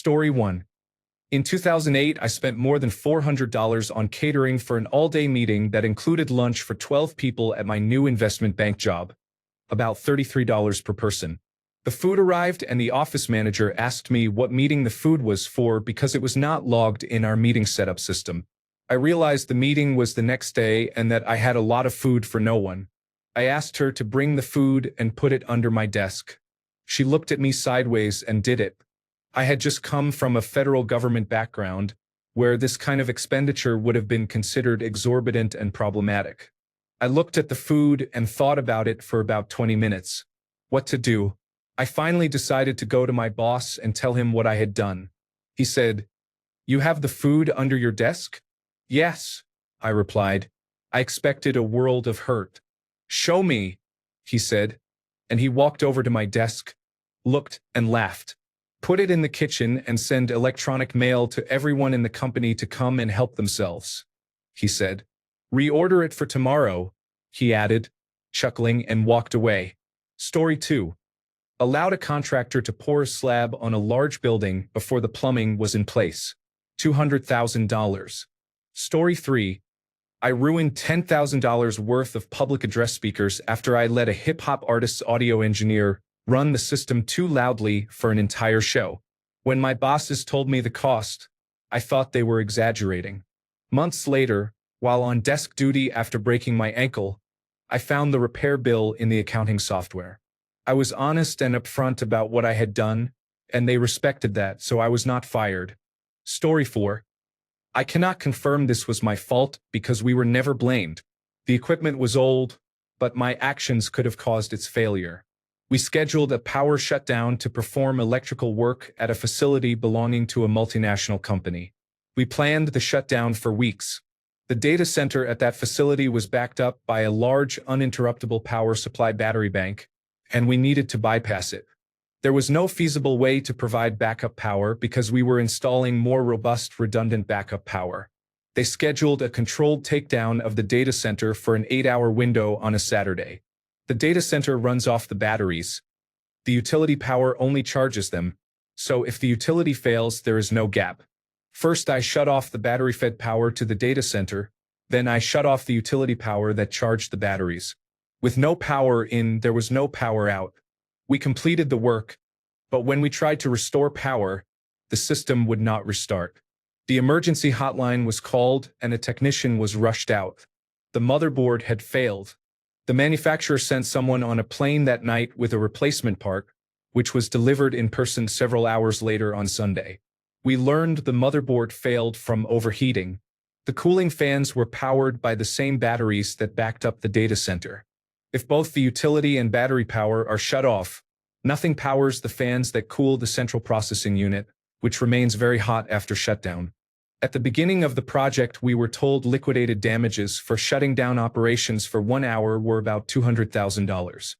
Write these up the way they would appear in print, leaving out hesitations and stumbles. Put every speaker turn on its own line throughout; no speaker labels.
Story 1. In 2008, I spent more than $400 on catering for an all-day meeting that included lunch for 12 people at my new investment bank job, about $33 per person. The food arrived and the office manager asked me what meeting the food was for because it was not logged in our meeting setup system. I realized the meeting was the next day and that I had a lot of food for no one. I asked her to bring the food and put it under my desk. She looked at me sideways and did it. I had just come from a federal government background, where this kind of expenditure would have been considered exorbitant and problematic. I looked at the food and thought about it for about 20 minutes. What to do? I finally decided to go to my boss and tell him what I had done. He said, "You have the food under your desk?" "Yes," I replied. I expected a world of hurt. "Show me," he said, and he walked over to my desk, looked, and laughed. "Put it in the kitchen and send electronic mail to everyone in the company to come and help themselves," he said. "Reorder it for tomorrow," he added, chuckling, and walked away. Story 2. Allowed a contractor to pour a slab on a large building before the plumbing was in place. $200,000. Story 3. I ruined $10,000 worth of public address speakers after I let a hip-hop artist's audio engineer run the system too loudly for an entire show. When my bosses told me the cost, I thought they were exaggerating. Months later, while on desk duty after breaking my ankle, I found the repair bill in the accounting software. I was honest and upfront about what I had done, and they respected that, so I was not fired. Story 4. I cannot confirm this was my fault because we were never blamed. The equipment was old, but my actions could have caused its failure. We scheduled a power shutdown to perform electrical work at a facility belonging to a multinational company. We planned the shutdown for weeks. The data center at that facility was backed up by a large uninterruptible power supply battery bank, and we needed to bypass it. There was no feasible way to provide backup power because we were installing more robust redundant backup power. They scheduled a controlled takedown of the data center for an 8-hour window on a Saturday. The data center runs off the batteries. The utility power only charges them, so if the utility fails, there is no gap. First, I shut off the battery-fed power to the data center, then I shut off the utility power that charged the batteries. With no power in, there was no power out. We completed the work, but when we tried to restore power, the system would not restart. The emergency hotline was called and a technician was rushed out. The motherboard had failed. The manufacturer sent someone on a plane that night with a replacement part, which was delivered in person several hours later on Sunday. We learned the motherboard failed from overheating. The cooling fans were powered by the same batteries that backed up the data center. If both the utility and battery power are shut off, nothing powers the fans that cool the central processing unit, which remains very hot after shutdown. At the beginning of the project, we were told liquidated damages for shutting down operations for 1 hour were about $200,000.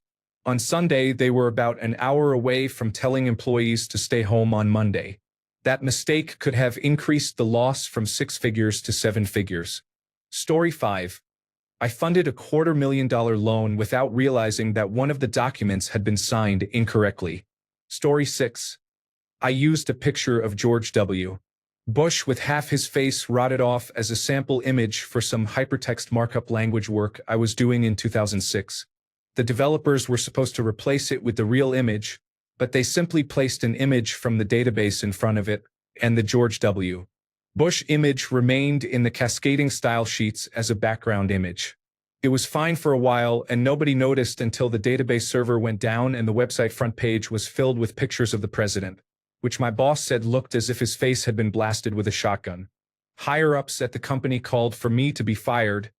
On Sunday, they were about an hour away from telling employees to stay home on Monday. That mistake could have increased the loss from 6 figures to 7 figures. Story 5. I funded a $250,000 loan without realizing that one of the documents had been signed incorrectly. Story 6. I used a picture of George W. Bush with half his face rotted off as a sample image for some hypertext markup language work I was doing in 2006. The developers were supposed to replace it with the real image, but they simply placed an image from the database in front of it, and the George W. Bush image remained in the cascading style sheets as a background image. It was fine for a while, and nobody noticed until the database server went down and the website front page was filled with pictures of the president, which my boss said looked as if his face had been blasted with a shotgun. Higher-ups at the company called for me to be fired,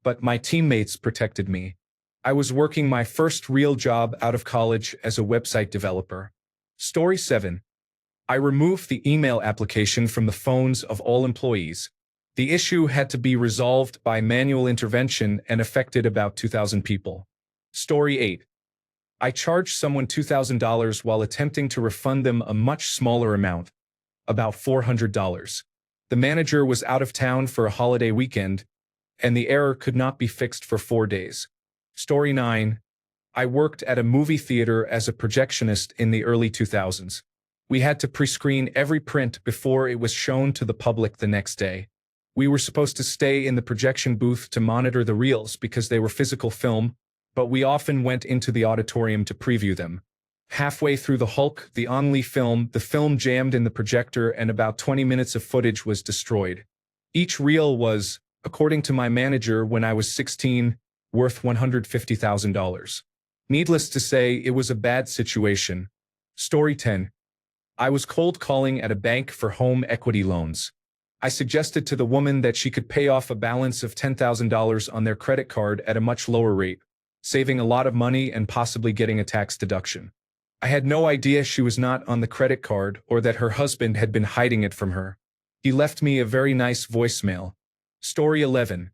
but my teammates protected me. I was working my first real job out of college as a website developer. Story 7. I removed the email application from the phones of all employees. The issue had to be resolved by manual intervention and affected about 2,000 people. Story 8. I charged someone $2,000 while attempting to refund them a much smaller amount, about $400. The manager was out of town for a holiday weekend, and the error could not be fixed for 4 days. Story 9. I worked at a movie theater as a projectionist in the early 2000s. We had to pre-screen every print before it was shown to the public the next day. We were supposed to stay in the projection booth to monitor the reels because they were physical film, but we often went into the auditorium to preview them. Halfway through the Hulk, the only film, the film jammed in the projector and about 20 minutes of footage was destroyed. Each reel was, according to my manager when I was 16, worth $150,000. Needless to say, it was a bad situation. Story 10. I was cold calling at a bank for home equity loans. I suggested to the woman that she could pay off a balance of $10,000 on their credit card at a much lower rate, saving a lot of money and possibly getting a tax deduction. I had no idea she was not on the credit card or that her husband had been hiding it from her. He left me a very nice voicemail. Story 11.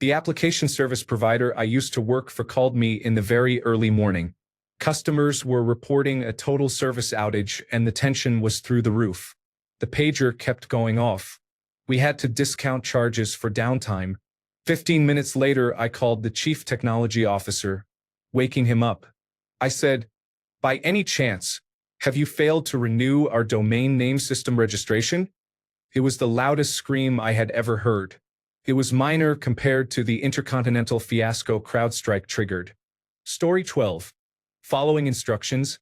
The application service provider I used to work for called me in the very early morning. Customers were reporting a total service outage and the tension was through the roof. The pager kept going off. We had to discount charges for downtime. 15 minutes later, I called the chief technology officer, waking him up. I said, "By any chance, have you failed to renew our domain name system registration?" It was the loudest scream I had ever heard. It was minor compared to the intercontinental fiasco CrowdStrike triggered. Story 12. Following instructions,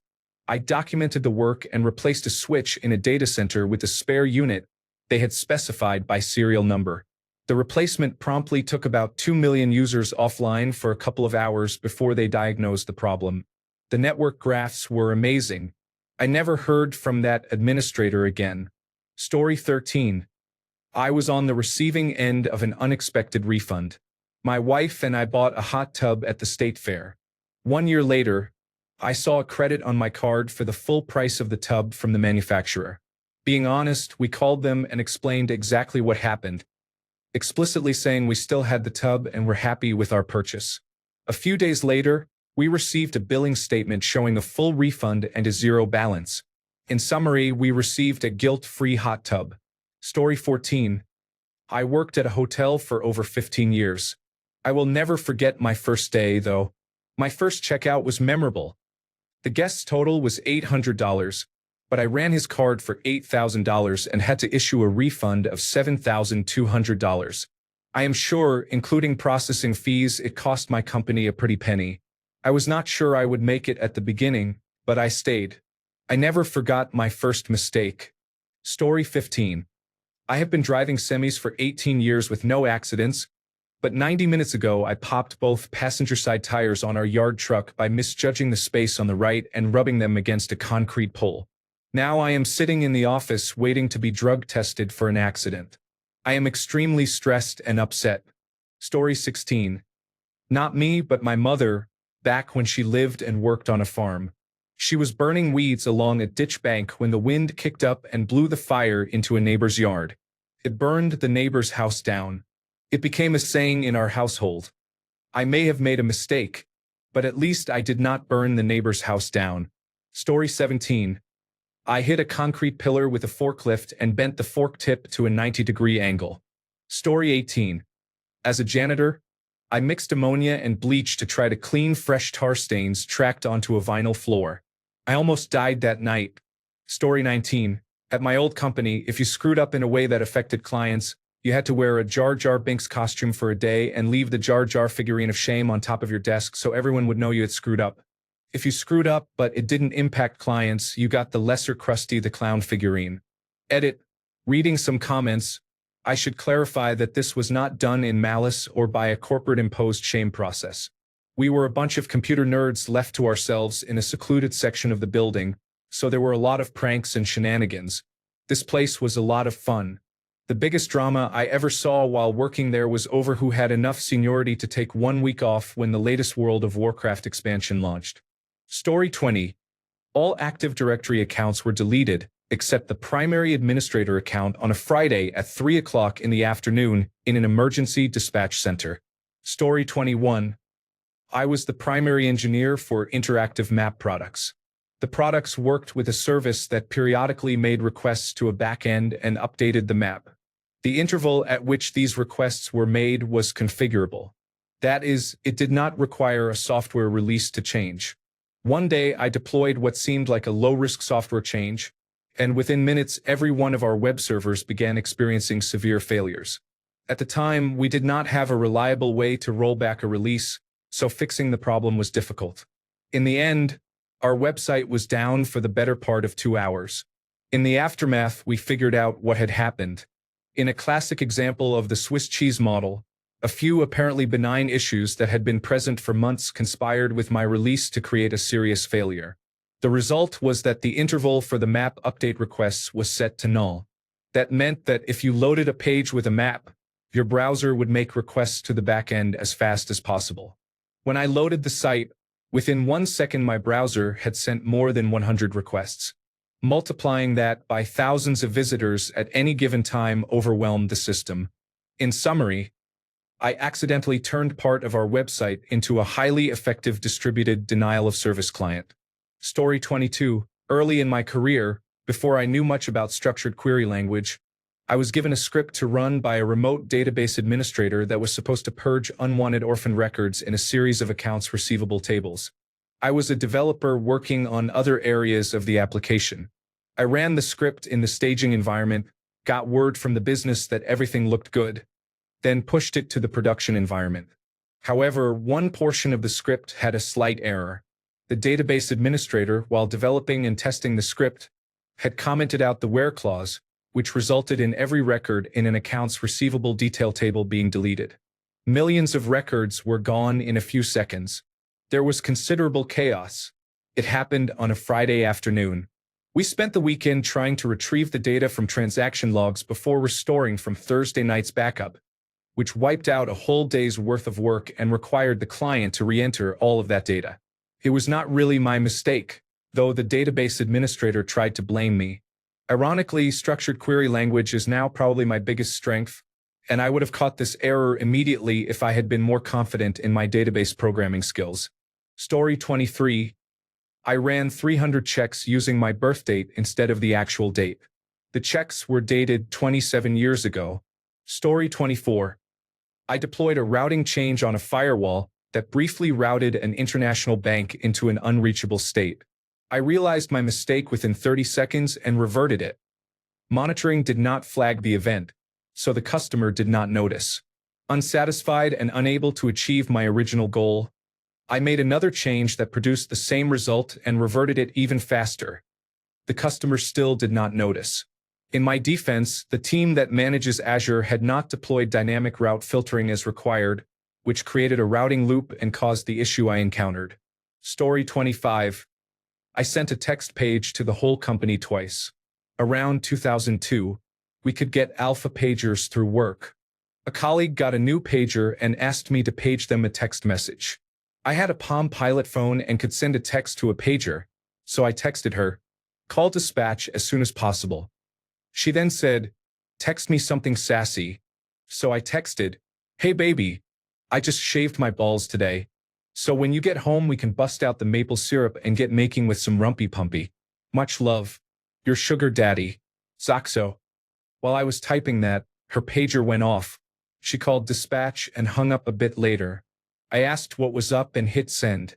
I documented the work and replaced a switch in a data center with a spare unit they had specified by serial number. The replacement promptly took about 2 million users offline for a couple of hours before they diagnosed the problem. The network graphs were amazing. I never heard from that administrator again. Story 13. I was on the receiving end of an unexpected refund. My wife and I bought a hot tub at the state fair. 1 year later, I saw a credit on my card for the full price of the tub from the manufacturer. Being honest, we called them and explained exactly what happened, explicitly saying we still had the tub and were happy with our purchase. A few days later, we received a billing statement showing a full refund and a zero balance. In summary, we received a guilt-free hot tub. Story 14. I worked at a hotel for over 15 years. I will never forget my first day, though. My first checkout was memorable. The guest's total was $800, but I ran his card for $8,000 and had to issue a refund of $7,200. I am sure, including processing fees, it cost my company a pretty penny. I was not sure I would make it at the beginning, but I stayed. I never forgot my first mistake. Story 15. I have been driving semis for 18 years with no accidents, but 90 minutes ago I popped both passenger side tires on our yard truck by misjudging the space on the right and rubbing them against a concrete pole. Now I am sitting in the office waiting to be drug tested for an accident. I am extremely stressed and upset. Story 16. Not me, but my mother, back when she lived and worked on a farm. She was burning weeds along a ditch bank when the wind kicked up and blew the fire into a neighbor's yard. It burned the neighbor's house down. It became a saying in our household. I may have made a mistake, but at least I did not burn the neighbor's house down. Story 17. I hit a concrete pillar with a forklift and bent the fork tip to a 90-degree angle. Story 18. As a janitor, I mixed ammonia and bleach to try to clean fresh tar stains tracked onto a vinyl floor. I almost died that night. Story 19. At my old company, if you screwed up in a way that affected clients, you had to wear a Jar Jar Binks costume for a day and leave the Jar Jar figurine of shame on top of your desk so everyone would know you had screwed up. If you screwed up but it didn't impact clients, you got the lesser Krusty the Clown figurine. Edit. Reading some comments, I should clarify that this was not done in malice or by a corporate-imposed shame process. We were a bunch of computer nerds left to ourselves in a secluded section of the building, so there were a lot of pranks and shenanigans. This place was a lot of fun. The biggest drama I ever saw while working there was over who had enough seniority to take 1 week off when the latest World of Warcraft expansion launched. Story 20. All Active Directory accounts were deleted, except the primary administrator account on a Friday at 3 o'clock in the afternoon in an emergency dispatch center. Story 21. I was the primary engineer for interactive map products. The products worked with a service that periodically made requests to a backend and updated the map. The interval at which these requests were made was configurable. That is, it did not require a software release to change. One day I deployed what seemed like a low-risk software change, and within minutes every one of our web servers began experiencing severe failures. At the time, we did not have a reliable way to roll back a release, so fixing the problem was difficult. In the end, our website was down for the better part of 2 hours. In the aftermath, we figured out what had happened. In a classic example of the Swiss cheese model, a few apparently benign issues that had been present for months conspired with my release to create a serious failure. The result was that the interval for the map update requests was set to null. That meant that if you loaded a page with a map, your browser would make requests to the backend as fast as possible. When I loaded the site, within 1 second my browser had sent more than 100 requests. Multiplying that by thousands of visitors at any given time overwhelmed the system. In summary, I accidentally turned part of our website into a highly effective distributed denial-of-service client. Story 22. Early in my career, before I knew much about structured query language, I was given a script to run by a remote database administrator that was supposed to purge unwanted orphan records in a series of accounts receivable tables. I was a developer working on other areas of the application. I ran the script in the staging environment, got word from the business that everything looked good, then pushed it to the production environment. However, one portion of the script had a slight error. The database administrator, while developing and testing the script, had commented out the where clause, which resulted in every record in an accounts receivable detail table being deleted. Millions of records were gone in a few seconds. There was considerable chaos. It happened on a Friday afternoon. We spent the weekend trying to retrieve the data from transaction logs before restoring from Thursday night's backup, which wiped out a whole day's worth of work and required the client to re-enter all of that data. It was not really my mistake, though the database administrator tried to blame me. Ironically, structured query language is now probably my biggest strength, and I would have caught this error immediately if I had been more confident in my database programming skills. Story 23. I ran 300 checks using my birth date instead of the actual date. The checks were dated 27 years ago. Story 24. I deployed a routing change on a firewall that briefly routed an international bank into an unreachable state. I realized my mistake within 30 seconds and reverted it. Monitoring did not flag the event, so the customer did not notice. Unsatisfied and unable to achieve my original goal, I made another change that produced the same result and reverted it even faster. The customer still did not notice. In my defense, the team that manages Azure had not deployed dynamic route filtering as required, which created a routing loop and caused the issue I encountered. Story 25. I sent a text page to the whole company twice. Around 2002, we could get alpha pagers through work. A colleague got a new pager and asked me to page them a text message. I had a Palm Pilot phone and could send a text to a pager, so I texted her, "Call dispatch as soon as possible." She then said, "Text me something sassy." So I texted, "Hey baby, I just shaved my balls today. So when you get home we can bust out the maple syrup and get making with some rumpy pumpy. Much love. Your sugar daddy, Zoxo." While I was typing that, her pager went off. She called dispatch and hung up a bit later. I asked what was up and hit send.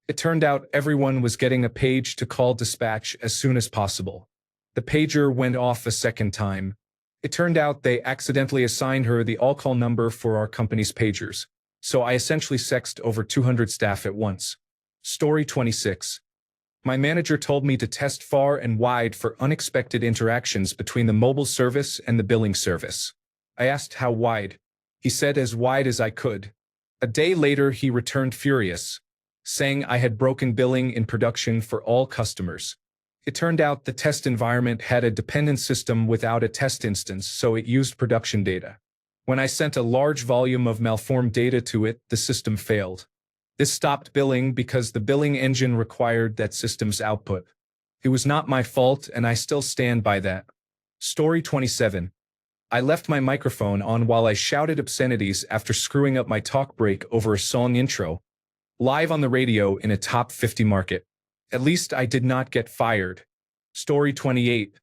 It turned out everyone was getting a page to call dispatch as soon as possible. The pager went off a second time. It turned out they accidentally assigned her the all-call number for our company's pagers, so I essentially sexed over 200 staff at once. Story 26. My manager told me to test far and wide for unexpected interactions between the mobile service and the billing service. I asked how wide. He said as wide as I could. A day later he returned furious, saying I had broken billing in production for all customers. It turned out the test environment had a dependent system without a test instance, so it used production data. When I sent a large volume of malformed data to it, the system failed. This stopped billing because the billing engine required that system's output. It was not my fault, and I still stand by that. Story 27. I left my microphone on while I shouted obscenities after screwing up my talk break over a song intro, live on the radio in a top 50 market. At least I did not get fired. Story 28.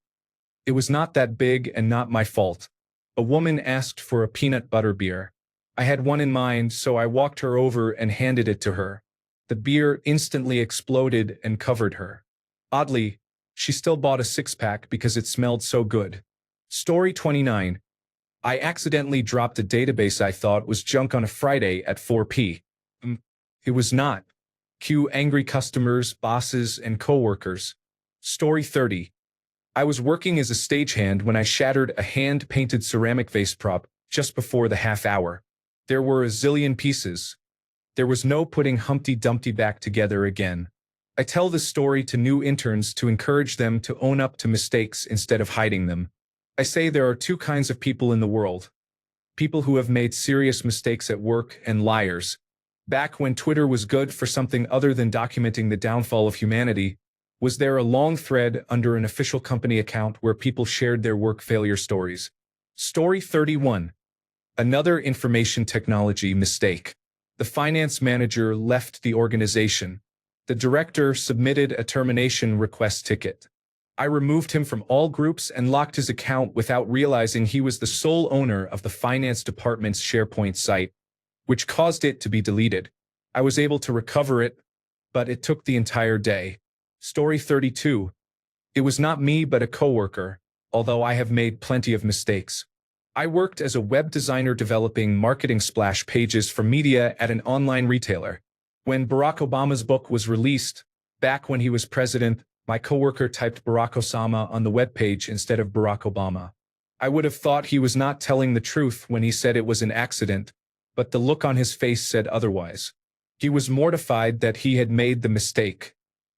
It was not that big and not my fault. A woman asked for a peanut butter beer. I had one in mind, so I walked her over and handed it to her. The beer instantly exploded and covered her. Oddly, She still bought a six-pack because it smelled so good. Story 29. I accidentally dropped a database I thought was junk on a Friday at 4 p.m. It was not. Cue angry customers, bosses, and coworkers. Story 30. I was working as a stagehand when I shattered a hand-painted ceramic vase prop just before the half hour. There were a zillion pieces. There was no putting Humpty Dumpty back together again. I tell this story to new interns to encourage them to own up to mistakes instead of hiding them. I say there are two kinds of people in the world. People who have made serious mistakes at work and liars. Back when Twitter was good for something other than documenting the downfall of humanity, was there a long thread under an official company account where people shared their work failure stories? Story 31. Another information technology mistake. The finance manager left the organization. The director submitted a termination request ticket. I removed him from all groups and locked his account without realizing he was the sole owner of the finance department's SharePoint site, which caused it to be deleted. I was able to recover it, but it took the entire day. Story 32. It was not me but a coworker, although I have made plenty of mistakes. I worked as a web designer developing marketing splash pages for media at an online retailer. When Barack Obama's book was released, back when he was president, my coworker typed Barack Osama on the webpage instead of Barack Obama. I would have thought he was not telling the truth when he said it was an accident, but the look on his face said otherwise. He was mortified that he had made the mistake.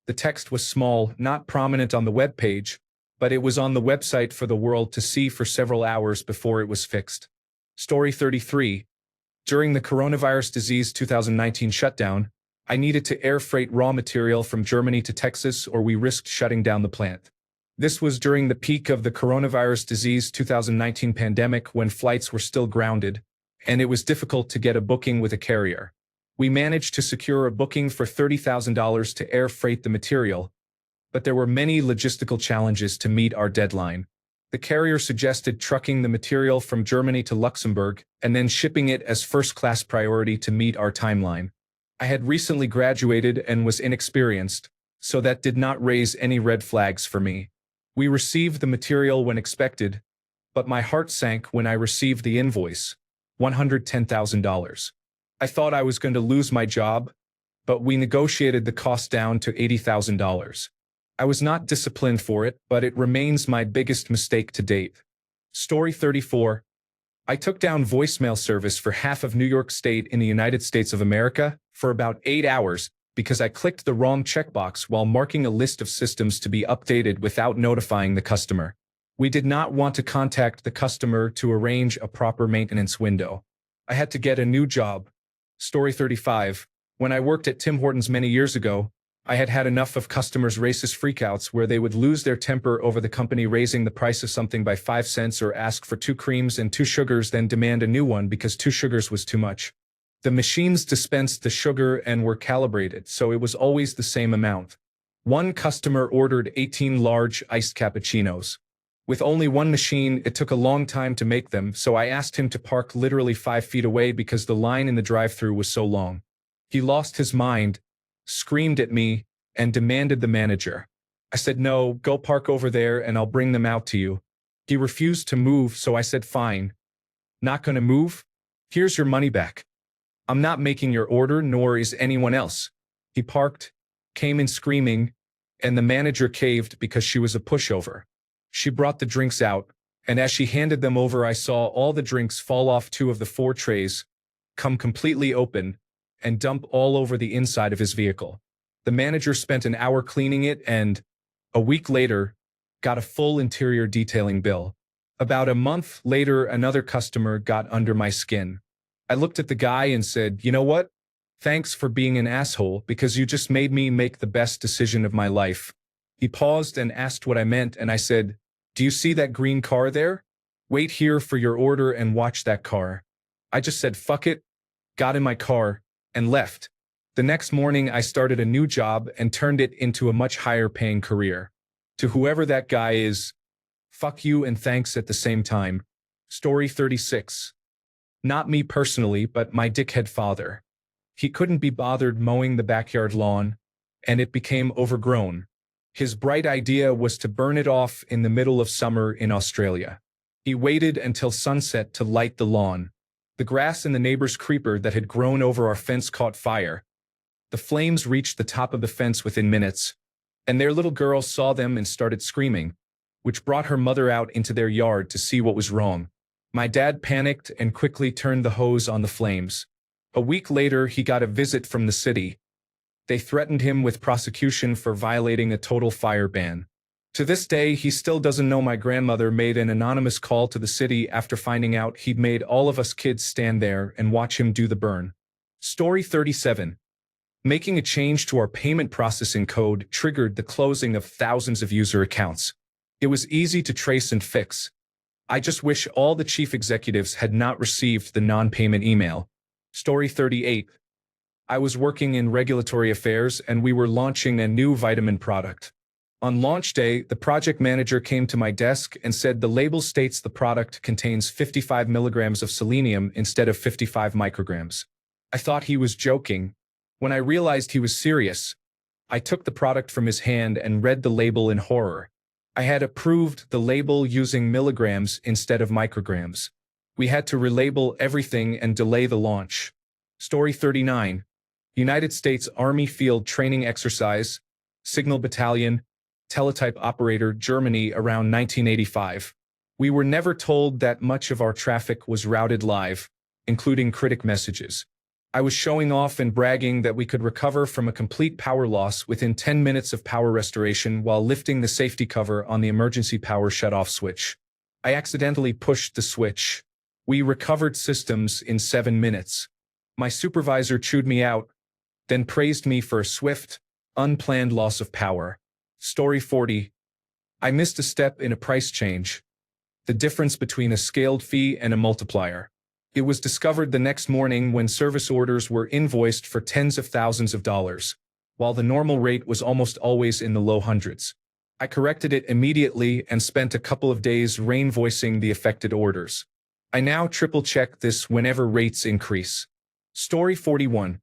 The text was small, not prominent on the web page, but it was on the website for the world to see for several hours before it was fixed. Story 33. During the coronavirus disease 2019 shutdown, I needed to air freight raw material from Germany to Texas or we risked shutting down the plant. This was during the peak of the coronavirus disease 2019 pandemic when flights were still grounded, and it was difficult to get a booking with a carrier. We managed to secure a booking for $30,000 to air freight the material, but there were many logistical challenges to meet our deadline. The carrier suggested trucking the material from Germany to Luxembourg and then shipping it as first-class priority to meet our timeline. I had recently graduated and was inexperienced, so that did not raise any red flags for me. We received the material when expected, but my heart sank when I received the invoice, $110,000. I thought I was going to lose my job, but we negotiated the cost down to $80,000. I was not disciplined for it, but it remains my biggest mistake to date. Story 34. I took down voicemail service for half of New York State in the United States of America for about 8 hours because I clicked the wrong checkbox while marking a list of systems to be updated without notifying the customer. We did not want to contact the customer to arrange a proper maintenance window. I had to get a new job. Story 35. When I worked at Tim Hortons many years ago, I had had enough of customers' racist freakouts where they would lose their temper over the company raising the price of something by 5 cents or ask for 2 creams and 2 sugars then demand a new one because 2 sugars was too much. The machines dispensed the sugar and were calibrated, so it was always the same amount. One customer ordered 18 large iced cappuccinos. With only one machine, it took a long time to make them, so I asked him to park literally 5 feet away because the line in the drive-thru was so long. He lost his mind, screamed at me, and demanded the manager. I said, "No, go park over there and I'll bring them out to you." He refused to move, so I said, "Fine. Not gonna move? Here's your money back. I'm not making your order, nor is anyone else." He parked, came in screaming, and the manager caved because she was a pushover. She brought the drinks out, and as she handed them over I saw all the drinks fall off 2 of the 4 trays, come completely open, and dump all over the inside of his vehicle. The manager spent an hour cleaning it and, a week later, got a full interior detailing bill. About a month later, another customer got under my skin. I looked at the guy and said, "You know what? Thanks for being an asshole because you just made me make the best decision of my life." He paused and asked what I meant, and I said, "Do you see that green car there? Wait here for your order and watch that car." I just said, "Fuck it," got in my car, and left. The next morning, I started a new job and turned it into a much higher paying career. To whoever that guy is, fuck you and thanks at the same time. Story 36. Not me personally, but my dickhead father. He couldn't be bothered mowing the backyard lawn, and it became overgrown. His bright idea was to burn it off in the middle of summer in Australia. He waited until sunset to light the lawn. The grass in the neighbor's creeper that had grown over our fence caught fire. The flames reached the top of the fence within minutes, and their little girl saw them and started screaming, which brought her mother out into their yard to see what was wrong. My dad panicked and quickly turned the hose on the flames. A week later, he got a visit from the city. They threatened him with prosecution for violating a total fire ban. To this day, he still doesn't know my grandmother made an anonymous call to the city after finding out he'd made all of us kids stand there and watch him do the burn. Story 37. Making a change to our payment processing code triggered the closing of thousands of user accounts. It was easy to trace and fix. I just wish all the chief executives had not received the non-payment email. Story 38. I was working in regulatory affairs and we were launching a new vitamin product. On launch day, the project manager came to my desk and said the label states the product contains 55 milligrams of selenium instead of 55 micrograms. I thought he was joking. When I realized he was serious, I took the product from his hand and read the label in horror. I had approved the label using milligrams instead of micrograms. We had to relabel everything and delay the launch. Story 39. United States Army Field Training Exercise, Signal Battalion, Teletype Operator, Germany around 1985. We were never told that much of our traffic was routed live, including critic messages. I was showing off and bragging that we could recover from a complete power loss within 10 minutes of power restoration while lifting the safety cover on the emergency power shutoff switch. I accidentally pushed the switch. We recovered systems in 7 minutes. My supervisor chewed me out, then praised me for a swift, unplanned loss of power. Story 40. I missed a step in a price change. The difference between a scaled fee and a multiplier. It was discovered the next morning when service orders were invoiced for tens of thousands of dollars, while the normal rate was almost always in the low hundreds. I corrected it immediately and spent a couple of days reinvoicing the affected orders. I now triple-check this whenever rates increase. Story 41.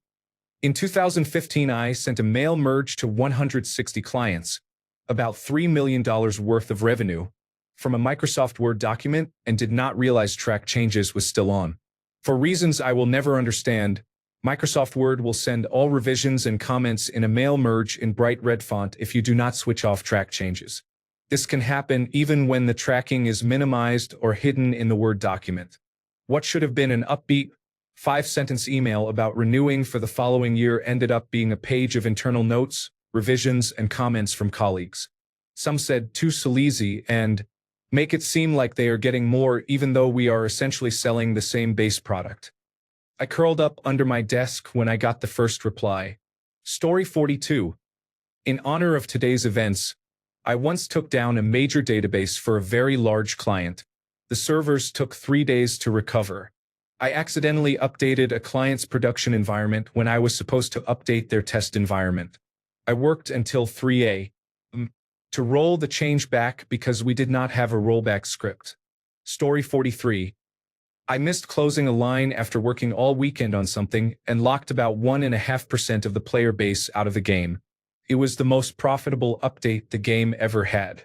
In 2015, I sent a mail merge to 160 clients, about $3 million worth of revenue, from a Microsoft Word document and did not realize track changes was still on. For reasons I will never understand, Microsoft Word will send all revisions and comments in a mail merge in bright red font if you do not switch off track changes. This can happen even when the tracking is minimized or hidden in the Word document. What should have been an upbeat, 5-sentence email about renewing for the following year ended up being a page of internal notes, revisions, and comments from colleagues. Some said too sleazy and make it seem like they are getting more even though we are essentially selling the same base product. I curled up under my desk when I got the first reply. Story 42. In honor of today's events, I once took down a major database for a very large client. The servers took 3 days to recover. I accidentally updated a client's production environment when I was supposed to update their test environment. I worked until 3 a.m. to roll the change back because we did not have a rollback script. Story 43. I missed closing a line after working all weekend on something and locked about 1.5% of the player base out of the game. It was the most profitable update the game ever had.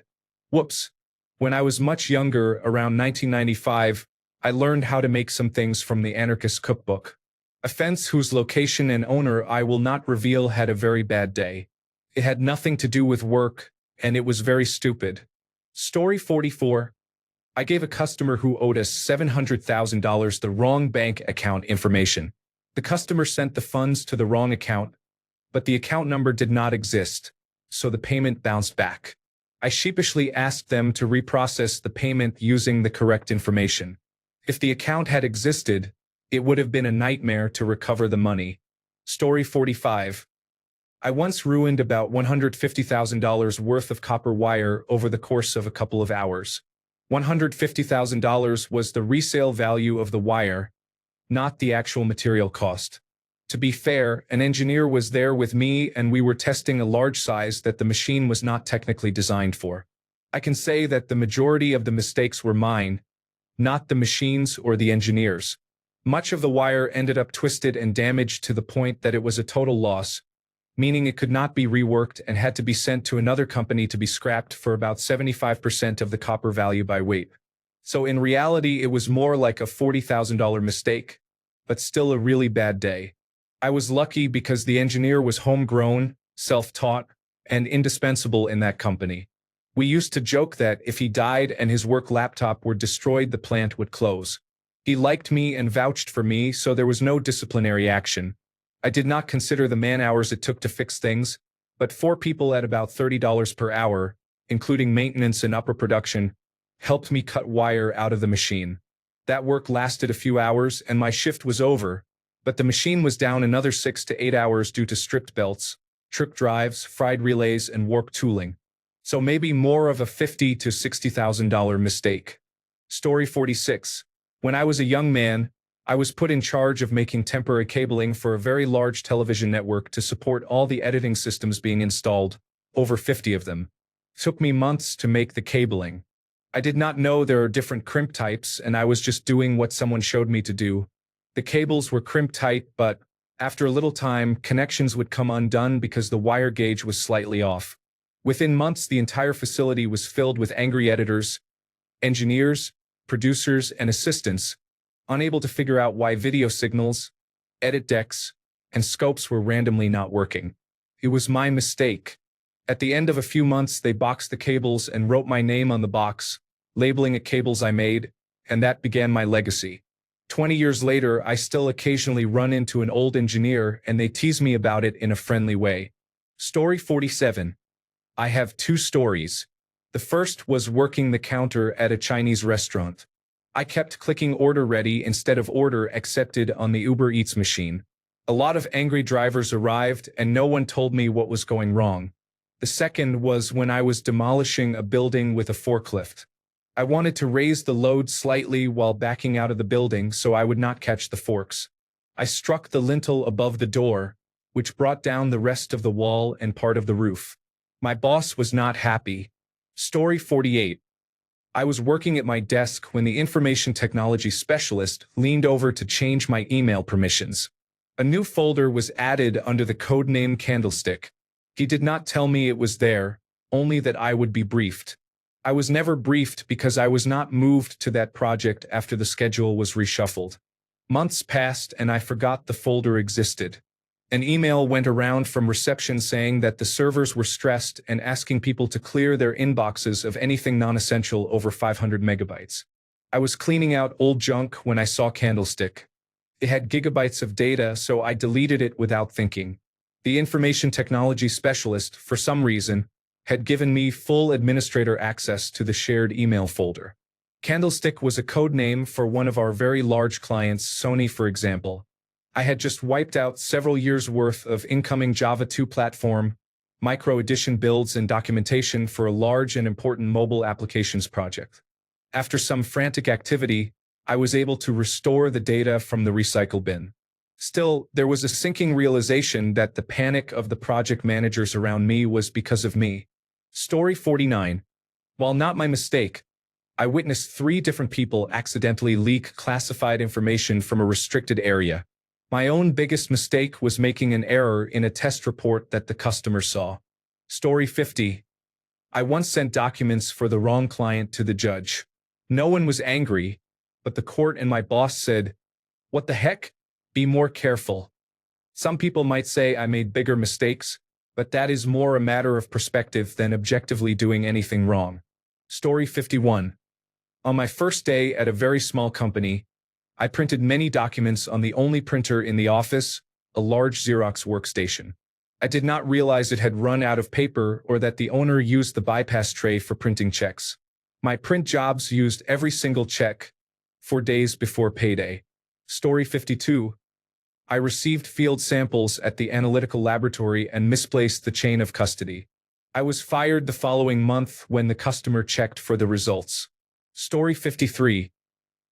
Whoops. When I was much younger, around 1995, I learned how to make some things from the Anarchist Cookbook. A fence whose location and owner I will not reveal had a very bad day. It had nothing to do with work, and it was very stupid. Story 44. I gave a customer who owed us $700,000 the wrong bank account information. The customer sent the funds to the wrong account, but the account number did not exist, so the payment bounced back. I sheepishly asked them to reprocess the payment using the correct information. If the account had existed, it would have been a nightmare to recover the money. Story 45. I once ruined about $150,000 worth of copper wire over the course of a couple of hours. $150,000 was the resale value of the wire, not the actual material cost. To be fair, an engineer was there with me and we were testing a large size that the machine was not technically designed for. I can say that the majority of the mistakes were mine, not the machines or the engineers. Much of the wire ended up twisted and damaged to the point that it was a total loss, meaning it could not be reworked and had to be sent to another company to be scrapped for about 75% of the copper value by weight. So in reality, it was more like a $40,000 mistake, but still a really bad day. I was lucky because the engineer was homegrown, self-taught, and indispensable in that company. We used to joke that if he died and his work laptop were destroyed, the plant would close. He liked me and vouched for me, so there was no disciplinary action. I did not consider the man-hours it took to fix things, but 4 people at about $30 per hour, including maintenance and upper production, helped me cut wire out of the machine. That work lasted a few hours and my shift was over, but the machine was down another 6 to 8 hours due to stripped belts, tripped drives, fried relays, and warped tooling. So maybe more of a $50,000 to $60,000 mistake. Story 46. When I was a young man, I was put in charge of making temporary cabling for a very large television network to support all the editing systems being installed, over 50 of them. It took me months to make the cabling. I did not know there are different crimp types, and I was just doing what someone showed me to do. The cables were crimp tight, but after a little time, connections would come undone because the wire gauge was slightly off. Within months, the entire facility was filled with angry editors, engineers, producers, and assistants, unable to figure out why video signals, edit decks, and scopes were randomly not working. It was my mistake. At the end of a few months, they boxed the cables and wrote my name on the box, labeling it cables I made, and that began my legacy. 20 years later, I still occasionally run into an old engineer and they tease me about it in a friendly way. Story 47. I have 2 stories. The first was working the counter at a Chinese restaurant. I kept clicking order ready instead of order accepted on the Uber Eats machine. A lot of angry drivers arrived and no one told me what was going wrong. The second was when I was demolishing a building with a forklift. I wanted to raise the load slightly while backing out of the building so I would not catch the forks. I struck the lintel above the door, which brought down the rest of the wall and part of the roof. My boss was not happy. Story 48. I was working at my desk when the information technology specialist leaned over to change my email permissions. A new folder was added under the codename Candlestick. He did not tell me it was there, only that I would be briefed. I was never briefed because I was not moved to that project after the schedule was reshuffled. Months passed and I forgot the folder existed. An email went around from reception saying that the servers were stressed and asking people to clear their inboxes of anything non-essential over 500 megabytes. I was cleaning out old junk when I saw Candlestick. It had gigabytes of data, so I deleted it without thinking. The information technology specialist, for some reason, had given me full administrator access to the shared email folder. Candlestick was a code name for one of our very large clients, Sony, for example. I had just wiped out several years' worth of incoming Java 2 platform, micro edition builds and documentation for a large and important mobile applications project. After some frantic activity, I was able to restore the data from the recycle bin. Still, there was a sinking realization that the panic of the project managers around me was because of me. Story 49. While not my mistake, I witnessed 3 different people accidentally leak classified information from a restricted area. My own biggest mistake was making an error in a test report that the customer saw. Story 50. I once sent documents for the wrong client to the judge. No one was angry, but the court and my boss said, "What the heck? Be more careful." Some people might say I made bigger mistakes, but that is more a matter of perspective than objectively doing anything wrong. Story 51. On my first day at a very small company, I printed many documents on the only printer in the office, a large Xerox workstation. I did not realize it had run out of paper or that the owner used the bypass tray for printing checks. My print jobs used every single check, for days before payday. Story 52. I received field samples at the analytical laboratory and misplaced the chain of custody. I was fired the following month when the customer checked for the results. Story 53.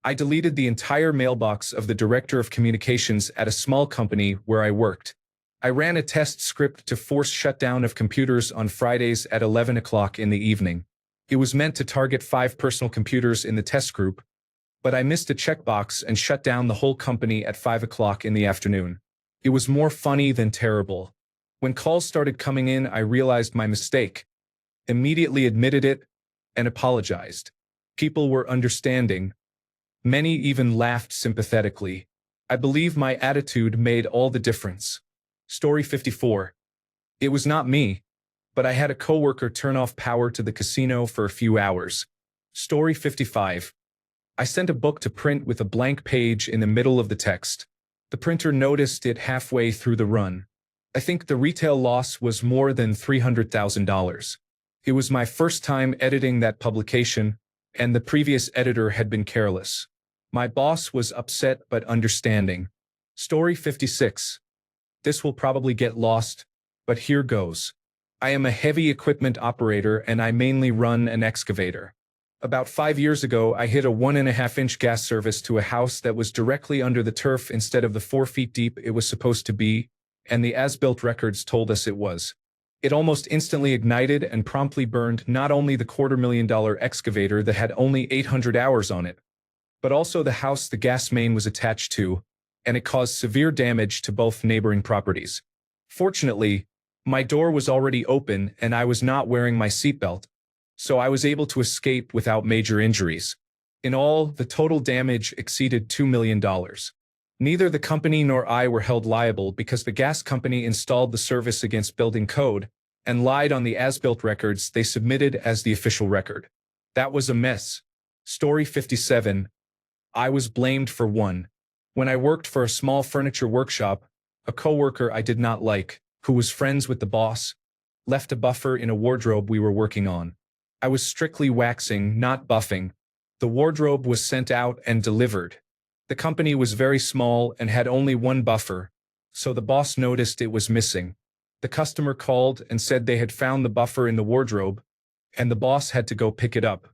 I deleted the entire mailbox of the director of communications at a small company where I worked. I ran a test script to force shutdown of computers on Fridays at 11 o'clock in the evening. It was meant to target 5 personal computers in the test group, but I missed a checkbox and shut down the whole company at 5 o'clock in the afternoon. It was more funny than terrible. When calls started coming in, I realized my mistake, immediately admitted it, and apologized. People were understanding. Many even laughed sympathetically. I believe my attitude made all the difference. Story 54. It was not me, but I had a coworker turn off power to the casino for a few hours. Story 55. I sent a book to print with a blank page in the middle of the text. The printer noticed it halfway through the run. I think the retail loss was more than $300,000. It was my first time editing that publication, and the previous editor had been careless. My boss was upset but understanding. Story 56. This will probably get lost, but here goes. I am a heavy equipment operator and I mainly run an excavator. About 5 years ago, I hit a 1.5-inch gas service to a house that was directly under the turf instead of the 4 feet deep it was supposed to be, and the as-built records told us it was. It almost instantly ignited and promptly burned not only the $250,000 excavator that had only 800 hours on it, but also the house the gas main was attached to, and it caused severe damage to both neighboring properties. Fortunately, my door was already open and I was not wearing my seatbelt, so I was able to escape without major injuries. In all, the total damage exceeded $2 million. Neither the company nor I were held liable because the gas company installed the service against building code and lied on the as-built records they submitted as the official record. That was a mess. Story 57. I was blamed for one. When I worked for a small furniture workshop, a coworker I did not like, who was friends with the boss, left a buffer in a wardrobe we were working on. I was strictly waxing, not buffing. The wardrobe was sent out and delivered. The company was very small and had only one buffer, so the boss noticed it was missing. The customer called and said they had found the buffer in the wardrobe, and the boss had to go pick it up.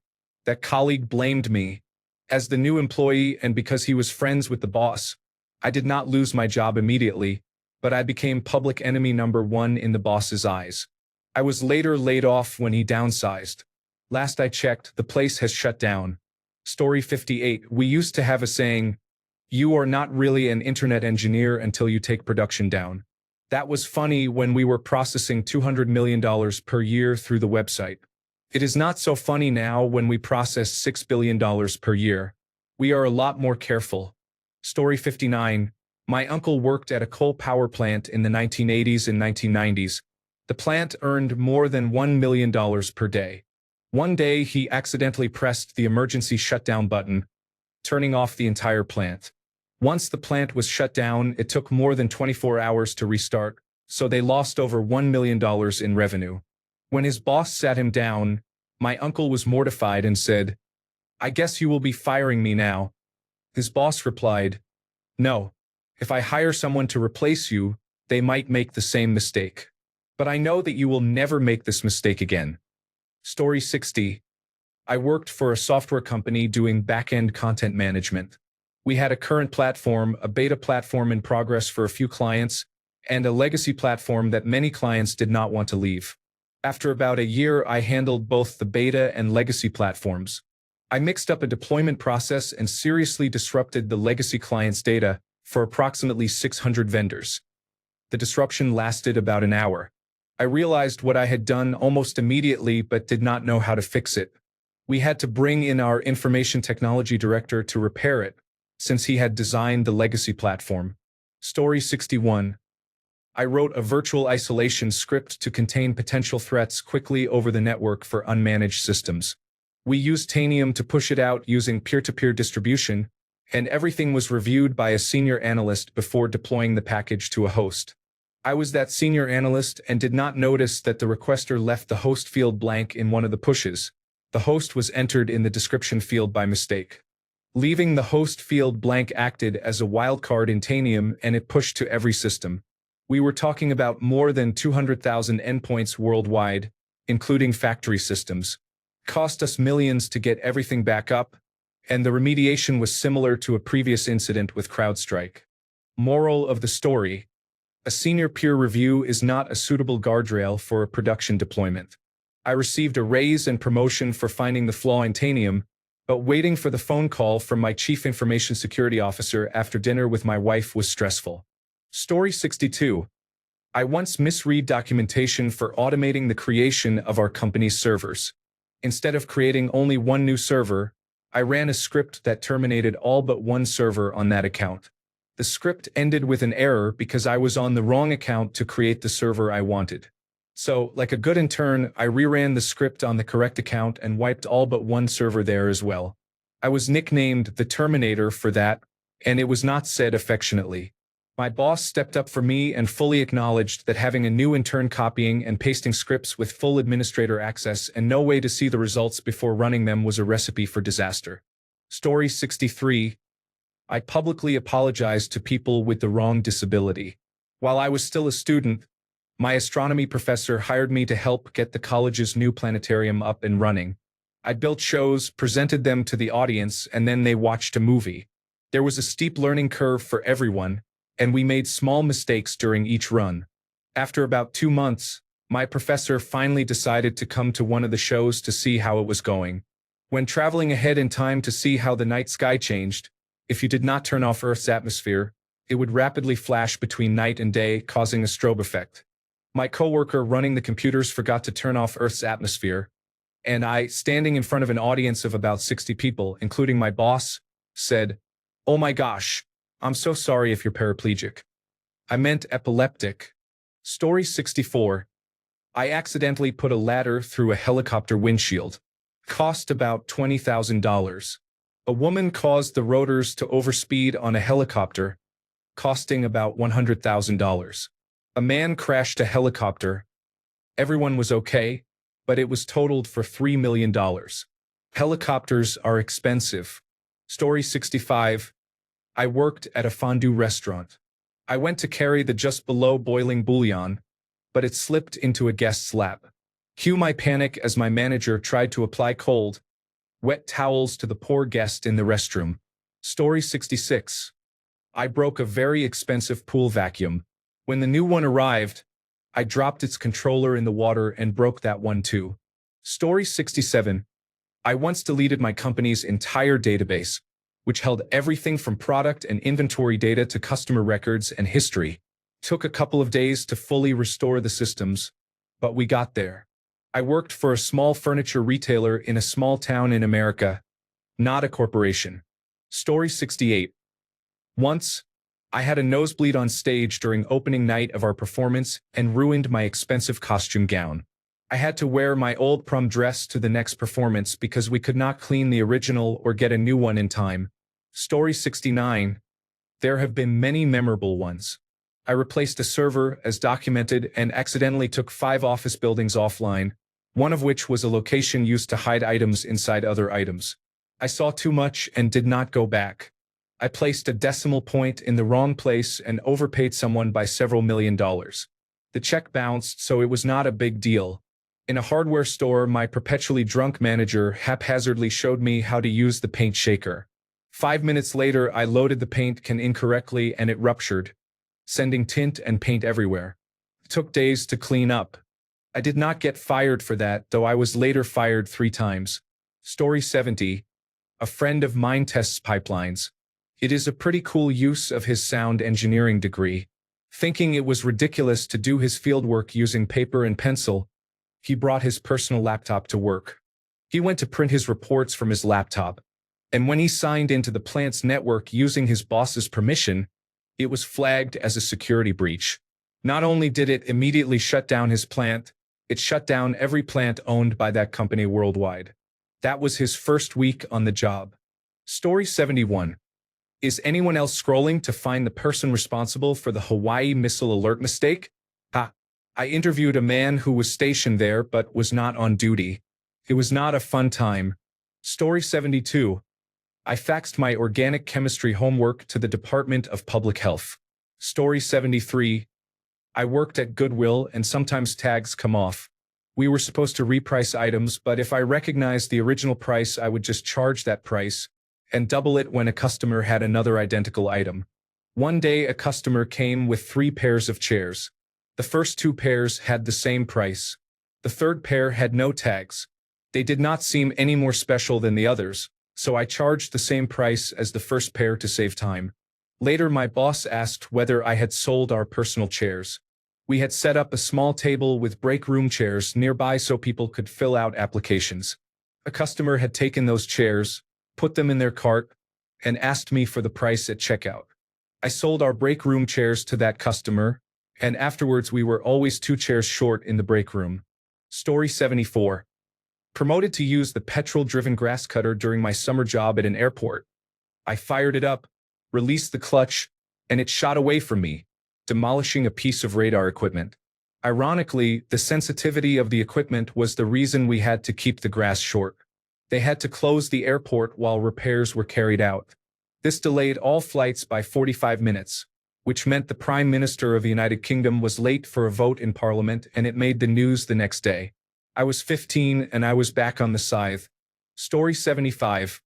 That colleague blamed me. As the new employee and because he was friends with the boss, I did not lose my job immediately, but I became public enemy number one in the boss's eyes. I was later laid off when he downsized. Last I checked, the place has shut down. Story 58. We used to have a saying, "You are not really an internet engineer until you take production down." That was funny when we were processing $200 million per year through the website. It is not so funny now when we process $6 billion per year. We are a lot more careful. Story 59. My uncle worked at a coal power plant in the 1980s and 1990s. The plant earned more than $1 million per day. One day, he accidentally pressed the emergency shutdown button, turning off the entire plant. Once the plant was shut down, it took more than 24 hours to restart, so they lost over $1 million in revenue. When his boss sat him down, my uncle was mortified and said, "I guess you will be firing me now." His boss replied, "No. If I hire someone to replace you, they might make the same mistake. But I know that you will never make this mistake again." Story 60. I worked for a software company doing back-end content management. We had a current platform, a beta platform in progress for a few clients, and a legacy platform that many clients did not want to leave. After about a year, I handled both the beta and legacy platforms. I mixed up a deployment process and seriously disrupted the legacy client's data for approximately 600 vendors. The disruption lasted about an hour. I realized what I had done almost immediately but did not know how to fix it. We had to bring in our information technology director to repair it, since he had designed the legacy platform. Story 61. I wrote a virtual isolation script to contain potential threats quickly over the network for unmanaged systems. We used Tanium to push it out using peer-to-peer distribution, and everything was reviewed by a senior analyst before deploying the package to a host. I was that senior analyst and did not notice that the requester left the host field blank in one of the pushes. The host was entered in the description field by mistake. Leaving the host field blank acted as a wildcard in Tanium and it pushed to every system. We were talking about more than 200,000 endpoints worldwide, including factory systems. Cost us millions to get everything back up, and the remediation was similar to a previous incident with CrowdStrike. Moral of the story: a senior peer review is not a suitable guardrail for a production deployment. I received a raise and promotion for finding the flaw in Tanium, but waiting for the phone call from my chief information security officer after dinner with my wife was stressful. Story 62. I once misread documentation for automating the creation of our company's servers. Instead of creating only one new server, I ran a script that terminated all but one server on that account. The script ended with an error because I was on the wrong account to create the server I wanted. So, like a good intern, I reran the script on the correct account and wiped all but one server there as well. I was nicknamed the Terminator for that, and it was not said affectionately. My boss stepped up for me and fully acknowledged that having a new intern copying and pasting scripts with full administrator access and no way to see the results before running them was a recipe for disaster. Story 63. I publicly apologized to people with the wrong disability. While I was still a student, my astronomy professor hired me to help get the college's new planetarium up and running. I built shows, presented them to the audience, and then they watched a movie. There was a steep learning curve for everyone, and we made small mistakes during each run. After about 2 months, my professor finally decided to come to one of the shows to see how it was going. When traveling ahead in time to see how the night sky changed, if you did not turn off Earth's atmosphere, it would rapidly flash between night and day, causing a strobe effect. My coworker running the computers forgot to turn off Earth's atmosphere, and I, standing in front of an audience of about 60 people, including my boss, said, "Oh my gosh, I'm so sorry if you're paraplegic. I meant epileptic." Story 64. I accidentally put a ladder through a helicopter windshield. Cost about $20,000. A woman caused the rotors to overspeed on a helicopter, costing about $100,000. A man crashed a helicopter. Everyone was okay, but it was totaled for $3 million. Helicopters are expensive. Story 65. I worked at a fondue restaurant. I went to carry the just below boiling bouillon, but it slipped into a guest's lap. Cue my panic as my manager tried to apply cold, wet towels to the poor guest in the restroom. Story 66. I broke a very expensive pool vacuum. When the new one arrived, I dropped its controller in the water and broke that one too. Story 67. I once deleted my company's entire database, which held everything from product and inventory data to customer records and history. Took a couple of days to fully restore the systems, but we got there. I worked for a small furniture retailer in a small town in America, not a corporation. Story 68. Once, I had a nosebleed on stage during opening night of our performance and ruined my expensive costume gown. I had to wear my old prom dress to the next performance because we could not clean the original or get a new one in time. Story 69. There have been many memorable ones. I replaced a server as documented and accidentally took 5 office buildings offline, one of which was a location used to hide items inside other items. I saw too much and did not go back. I placed a decimal point in the wrong place and overpaid someone by several $1,000,000. The check bounced, so it was not a big deal. In a hardware store, my perpetually drunk manager haphazardly showed me how to use the paint shaker. 5 minutes later, I loaded the paint can incorrectly and it ruptured, sending tint and paint everywhere. It took days to clean up. I did not get fired for that, though I was later fired 3 times. Story 70. A friend of mine tests pipelines. It is a pretty cool use of his sound engineering degree. Thinking it was ridiculous to do his fieldwork using paper and pencil, he brought his personal laptop to work. He went to print his reports from his laptop, and when he signed into the plant's network using his boss's permission, it was flagged as a security breach. Not only did it immediately shut down his plant, it shut down every plant owned by that company worldwide. That was his first week on the job. Story 71. Is anyone else scrolling to find the person responsible for the Hawaii missile alert mistake? I interviewed a man who was stationed there but was not on duty. It was not a fun time. Story 72. I faxed my organic chemistry homework to the Department of Public Health. Story 73. I worked at Goodwill and sometimes tags come off. We were supposed to reprice items, but if I recognized the original price, I would just charge that price and double it when a customer had another identical item. One day, a customer came with 3 pairs of chairs. The first 2 pairs had the same price. The third pair had no tags. They did not seem any more special than the others, so I charged the same price as the first pair to save time. Later, my boss asked whether I had sold our personal chairs. We had set up a small table with break room chairs nearby so people could fill out applications. A customer had taken those chairs, put them in their cart, and asked me for the price at checkout. I sold our break room chairs to that customer, and afterwards we were always 2 chairs short in the break room. Story 74. Promoted to use the petrol-driven grass cutter during my summer job at an airport. I fired it up, released the clutch, and it shot away from me, demolishing a piece of radar equipment. Ironically, the sensitivity of the equipment was the reason we had to keep the grass short. They had to close the airport while repairs were carried out. This delayed all flights by 45 minutes, which meant the Prime Minister of the United Kingdom was late for a vote in Parliament, and it made the news the next day. I was 15 and I was back on the scythe. Story 75.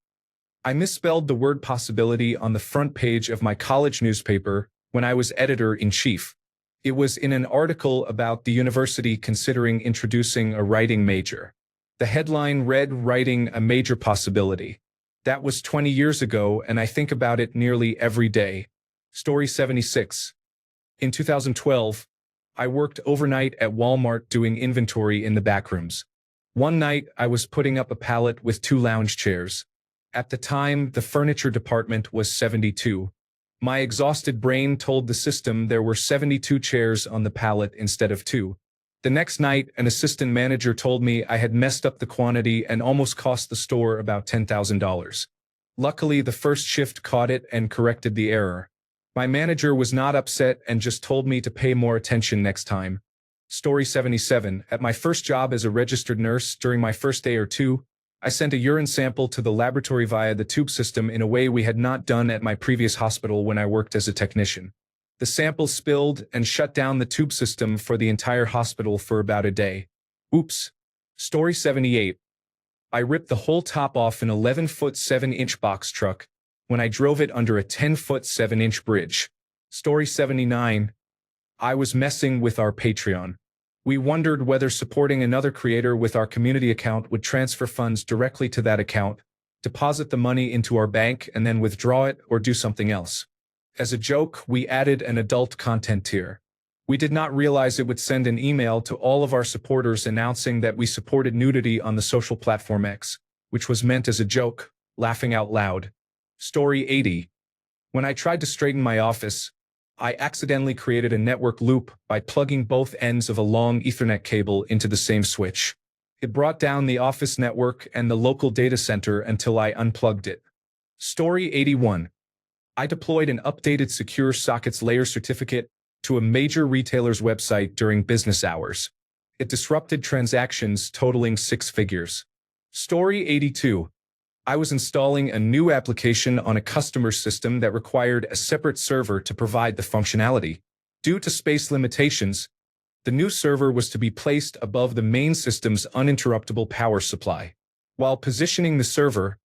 I misspelled the word possibility on the front page of my college newspaper when I was editor-in-chief. It was in an article about the university considering introducing a writing major. The headline read "Writing a Major Possibility." That was 20 years ago, and I think about it nearly every day. Story 76. In 2012, I worked overnight at Walmart doing inventory in the backrooms. One night, I was putting up a pallet with 2 lounge chairs. At the time, the furniture department was 72. My exhausted brain told the system there were 72 chairs on the pallet instead of 2. The next night, an assistant manager told me I had messed up the quantity and almost cost the store about $10,000. Luckily, the first shift caught it and corrected the error. My manager was not upset and just told me to pay more attention next time. Story 77. At my first job as a registered nurse, during my first day or two, I sent a urine sample to the laboratory via the tube system in a way we had not done at my previous hospital when I worked as a technician. The sample spilled and shut down the tube system for the entire hospital for about a day. Oops. Story 78. I ripped the whole top off an 11-foot 7-inch box truck when I drove it under a 10-foot 7-inch bridge. Story 79. I was messing with our Patreon. We wondered whether supporting another creator with our community account would transfer funds directly to that account, deposit the money into our bank, and then withdraw it or do something else. As a joke, we added an adult content tier. We did not realize it would send an email to all of our supporters announcing that we supported nudity on the social platform X, which was meant as a joke, laughing out loud. Story 80. When I tried to straighten my office, I accidentally created a network loop by plugging both ends of a long Ethernet cable into the same switch. It brought down the office network and the local data center until I unplugged it. Story 81. I deployed an updated Secure Sockets Layer certificate to a major retailer's website during business hours. It disrupted transactions totaling 6 figures. Story 82. I was installing a new application on a customer system that required a separate server to provide the functionality. Due to space limitations, the new server was to be placed above the main system's uninterruptible power supply. While positioning the server,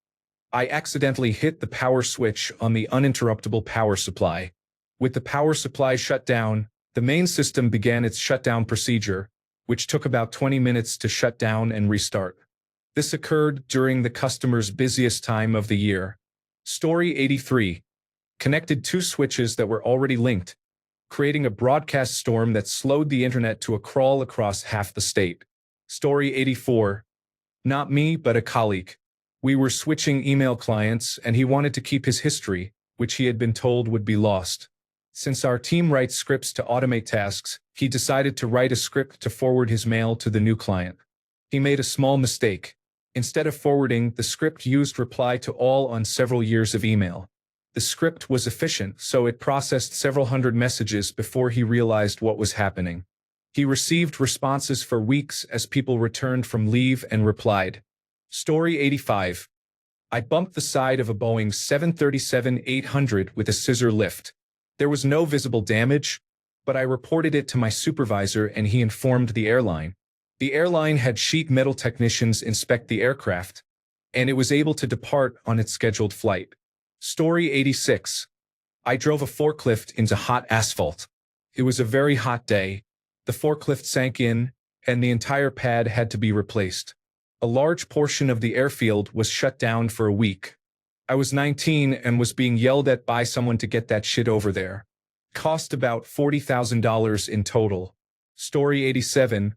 I accidentally hit the power switch on the uninterruptible power supply. With the power supply shut down, the main system began its shutdown procedure, which took about 20 minutes to shut down and restart. This occurred during the customer's busiest time of the year. Story 83. Connected 2 switches that were already linked, creating a broadcast storm that slowed the internet to a crawl across half the state. Story 84. Not me, but a colleague. We were switching email clients, and he wanted to keep his history, which he had been told would be lost. Since our team writes scripts to automate tasks, he decided to write a script to forward his mail to the new client. He made a small mistake. Instead of forwarding, the script used reply to all on several years of email. The script was efficient, so it processed several hundred messages before he realized what was happening. He received responses for weeks as people returned from leave and replied. Story 85. I bumped the side of a Boeing 737-800 with a scissor lift. There was no visible damage, but I reported it to my supervisor and he informed the airline. The airline had sheet metal technicians inspect the aircraft, and it was able to depart on its scheduled flight. Story 86. I drove a forklift into hot asphalt. It was a very hot day. The forklift sank in, and the entire pad had to be replaced. A large portion of the airfield was shut down for a week. I was 19 and was being yelled at by someone to get that shit over there. Cost about $40,000 in total. Story 87.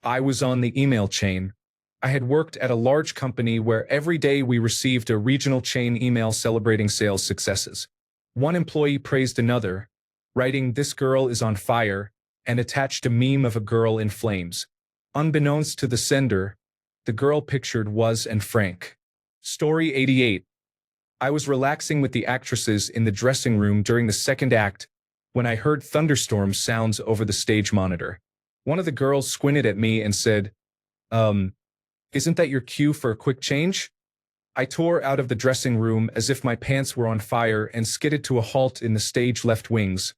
I was on the email chain. I had worked at a large company where every day we received a regional chain email celebrating sales successes. One employee praised another, writing, "This girl is on fire," and attached a meme of a girl in flames. Unbeknownst to the sender, the girl pictured was Anne Frank. Story 88. I was relaxing with the actresses in the dressing room during the second act when I heard thunderstorm sounds over the stage monitor. One of the girls squinted at me and said, Isn't that your cue for a quick change?" I tore out of the dressing room as if my pants were on fire and skidded to a halt in the stage left wings,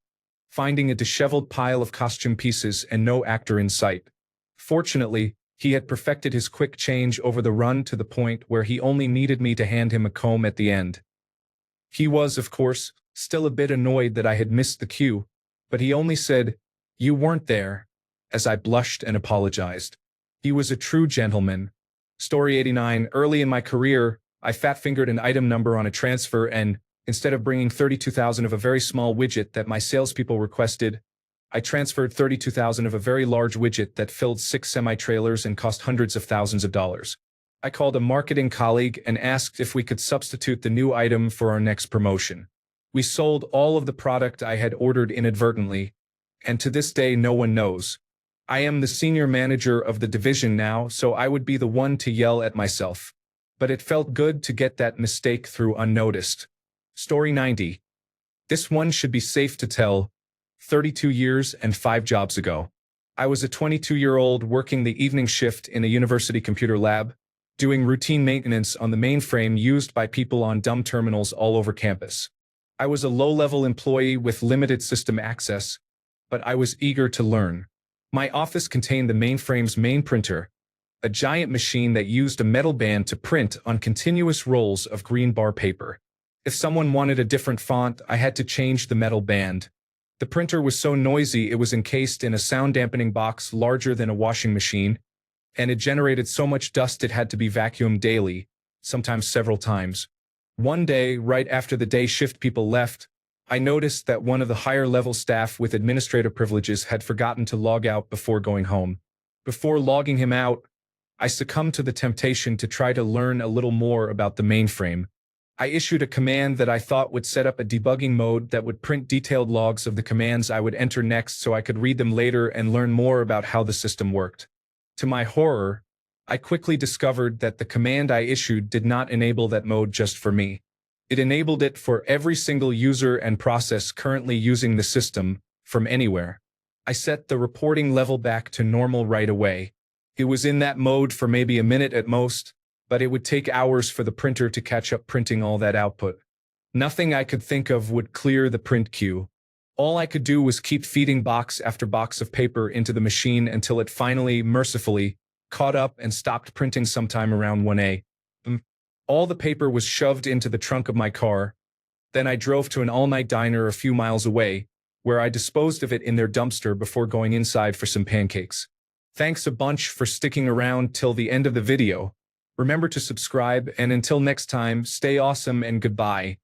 finding a disheveled pile of costume pieces and no actor in sight. Fortunately, he had perfected his quick change over the run to the point where he only needed me to hand him a comb at the end. He was, of course, still a bit annoyed that I had missed the cue, but he only said, "You weren't there," as I blushed and apologized. He was a true gentleman. Story 89. Early in my career, I fat-fingered an item number on a transfer and, instead of bringing 32,000 of a very small widget that my salespeople requested, I transferred 32,000 of a very large widget that filled 6 semi-trailers and cost hundreds of thousands of dollars. I called a marketing colleague and asked if we could substitute the new item for our next promotion. We sold all of the product I had ordered inadvertently, and to this day no one knows. I am the senior manager of the division now, so I would be the one to yell at myself. But it felt good to get that mistake through unnoticed. Story 90. This one should be safe to tell. 32 years and 5 jobs ago. I was a 22-year-old working the evening shift in a university computer lab, doing routine maintenance on the mainframe used by people on dumb terminals all over campus. I was a low-level employee with limited system access, but I was eager to learn. My office contained the mainframe's main printer, a giant machine that used a metal band to print on continuous rolls of green bar paper. If someone wanted a different font, I had to change the metal band. The printer was so noisy it was encased in a sound-dampening box larger than a washing machine, and it generated so much dust it had to be vacuumed daily, sometimes several times. One day, right after the day shift people left, I noticed that one of the higher-level staff with administrative privileges had forgotten to log out before going home. Before logging him out, I succumbed to the temptation to try to learn a little more about the mainframe. I issued a command that I thought would set up a debugging mode that would print detailed logs of the commands I would enter next so I could read them later and learn more about how the system worked. To my horror, I quickly discovered that the command I issued did not enable that mode just for me. It enabled it for every single user and process currently using the system, from anywhere. I set the reporting level back to normal right away. It was in that mode for maybe a minute at most, but it would take hours for the printer to catch up printing all that output. Nothing I could think of would clear the print queue. All I could do was keep feeding box after box of paper into the machine until it finally, mercifully, caught up and stopped printing sometime around 1 a.m. All the paper was shoved into the trunk of my car. Then I drove to an all-night diner a few miles away, where I disposed of it in their dumpster before going inside for some pancakes. Thanks a bunch for sticking around till the end of the video. Remember to subscribe, and until next time, stay awesome and goodbye.